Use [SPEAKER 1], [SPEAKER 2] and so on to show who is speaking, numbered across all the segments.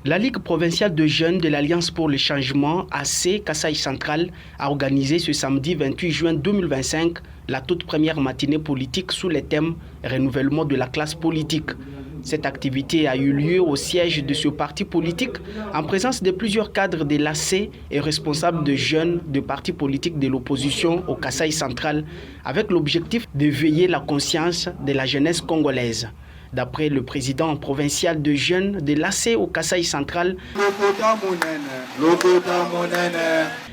[SPEAKER 1] La Ligue provinciale de jeunes de l'Alliance pour le changement, AC Kasaï Central, a organisé ce samedi 28 juin 2025 la toute première matinée politique sous le thème « Renouvellement de la classe politique ». Cette activité a eu lieu au siège de ce parti politique en présence de plusieurs cadres de l'AC et responsables de jeunes de partis politiques de l'opposition au Kasaï Central avec l'objectif de veiller la conscience de la jeunesse congolaise. D'après le président provincial de jeunes de l'AC au Kasaï Central,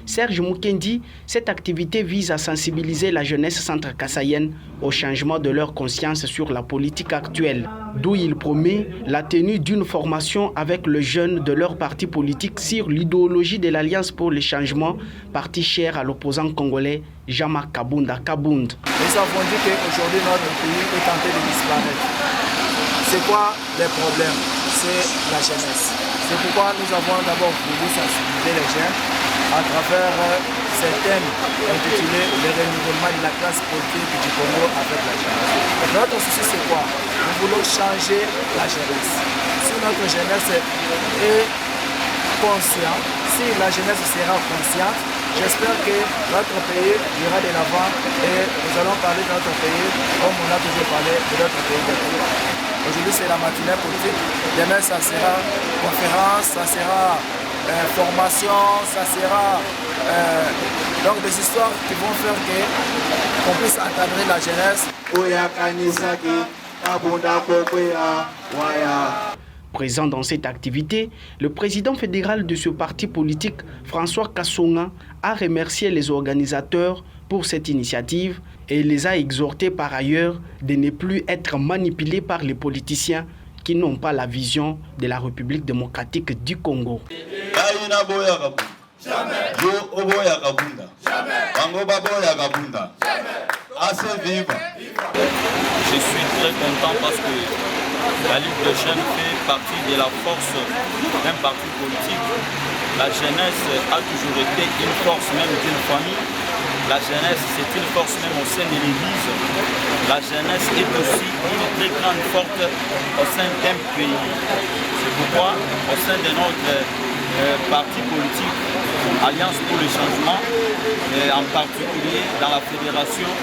[SPEAKER 1] Serge Mukendi, cette activité vise à sensibiliser la jeunesse centre-kassaïenne au changement de leur conscience sur la politique actuelle, d'où il promet la tenue d'une formation avec les jeunes de leur parti politique sur l'idéologie de l'Alliance pour le changement, parti cher à l'opposant congolais Jean-Marc Kabunda Kabound.
[SPEAKER 2] Nous avons dit qu'aujourd'hui notre pays est tenté de disparaître. C'est quoi les problèmes? C'est la jeunesse. C'est pourquoi nous avons d'abord voulu sensibiliser les jeunes à travers ces thèmes intitulés « Le renouvellement de la classe politique du Congo avec la jeunesse ». Notre souci c'est quoi? Nous voulons changer la jeunesse. Si notre jeunesse est consciente, si la jeunesse sera consciente, j'espère que notre pays ira de l'avant et nous allons parler de notre pays comme on a toujours parlé de notre pays. Aujourd'hui c'est la matinée politique, demain ça sera conférence, ça sera formation, ça sera donc des histoires qui vont faire qu'on puisse encadrer la jeunesse.
[SPEAKER 1] Présent dans cette activité, le président fédéral de ce parti politique, François Kassonga, a remercié les organisateurs pour cette initiative et les a exhortés par ailleurs de ne plus être manipulés par les politiciens qui n'ont pas la vision de la République démocratique du Congo.
[SPEAKER 3] Je suis très content parce que la Ligue de jeunes fait partie de la force d'un parti politique. La jeunesse a toujours été une force même d'une famille. La jeunesse, c'est une force même au sein de l'Église. La jeunesse est aussi une très grande force au sein d'un pays. C'est pourquoi, au sein de notre parti politique, Alliance pour le changement, et en particulier dans la fédération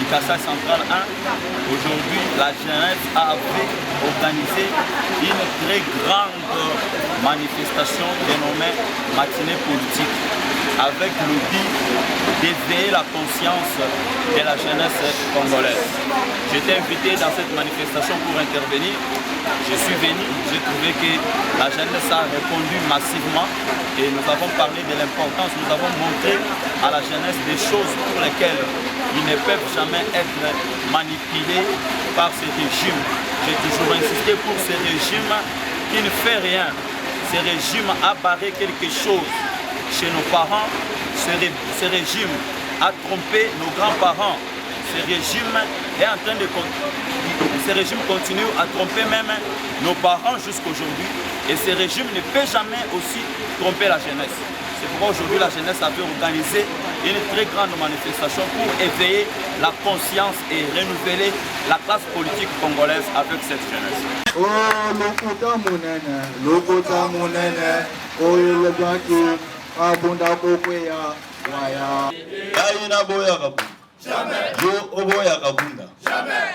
[SPEAKER 3] du Kasaï Central 1, aujourd'hui, la jeunesse a organisé une très grande manifestation dénommée Matinée politique, avec le but d'éveiller la conscience de la jeunesse congolaise. J'étais invité dans cette manifestation pour intervenir. Je suis venu, j'ai trouvé que la jeunesse a répondu massivement et nous avons parlé de l'importance, nous avons montré à la jeunesse des choses pour lesquelles ils ne peuvent jamais être manipulés par ces régimes. J'ai toujours insisté pour ces régimes qui ne font rien. Ces régimes a barré quelque chose chez nos parents. Ce régime a trompé nos grands-parents. Ce régime est en train de ce régime continue à tromper même nos parents jusqu'aujourd'hui. Et ce régime ne peut jamais aussi tromper la jeunesse. C'est pourquoi aujourd'hui la jeunesse avait organisé une très grande manifestation pour éveiller la conscience et renouveler la classe politique congolaise avec cette jeunesse.
[SPEAKER 4] Jamais.